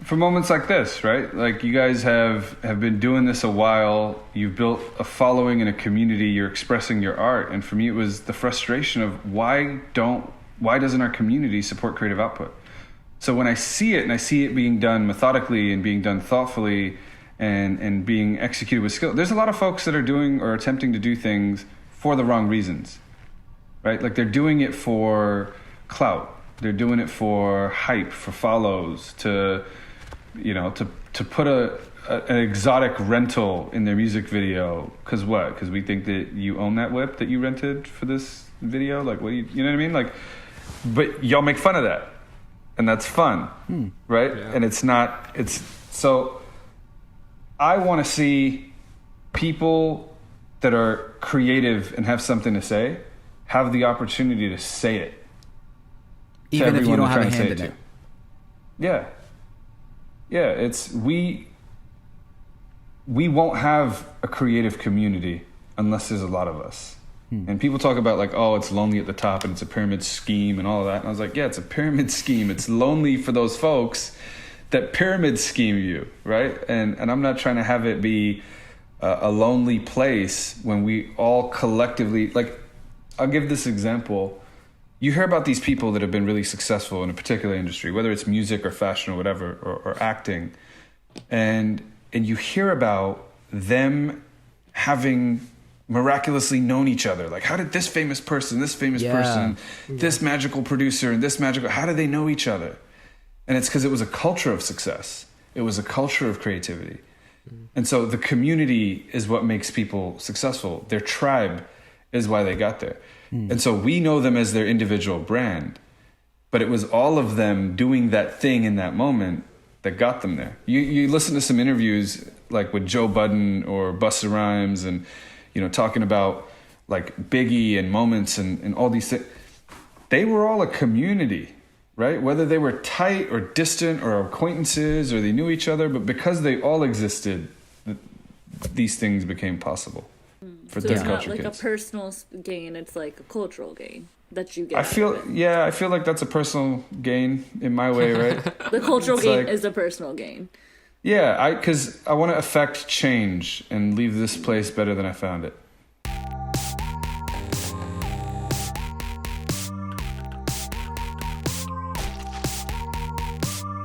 for moments like this, right? Like you guys have been doing this a while. You've built a following and a community. You're expressing your art. And for me, it was the frustration of why doesn't our community support creative output? So when I see it, and I see it being done methodically and being done thoughtfully and being executed with skill, there's a lot of folks that are doing or attempting to do things for the wrong reasons, right? Like they're doing it for clout. They're doing it for hype, for follows, to put an exotic rental in their music video. Cause what? Cause we think that you own that whip that you rented for this video. Like, what do you know what I mean? Like, but y'all make fun of that. And that's fun, right? Yeah. And so I want to see people that are creative and have something to say have the opportunity to say it. Even if you don't have a hand in it. Yeah. Yeah, we won't have a creative community unless there's a lot of us. And people talk about like, oh, it's lonely at the top and it's a pyramid scheme and all of that. And I was like, yeah, it's a pyramid scheme. It's lonely for those folks that pyramid scheme you, right? And I'm not trying to have it be a lonely place when we all collectively, like, I'll give this example. You hear about these people that have been really successful in a particular industry, whether it's music or fashion or whatever, or acting. And you hear about them having miraculously known each other. Like, how did this famous person, this magical producer, and this magical, how do they know each other? And it's because it was a culture of success. It was a culture of creativity. And so the community is what makes people successful. Their tribe is why they got there. And so we know them as their individual brand, but it was all of them doing that thing in that moment that got them there. You listen to some interviews like with Joe Budden or Busta Rhymes and, talking about like Biggie and Moments and all these things. They were all a community, right? Whether they were tight or distant or acquaintances or they knew each other, but because they all existed, these things became possible for third culture kids. It's not like a personal gain, it's like a cultural gain that you get. I feel like that's a personal gain in my way, right? The cultural gain is a personal gain. Yeah, because I want to affect change and leave this place better than I found it.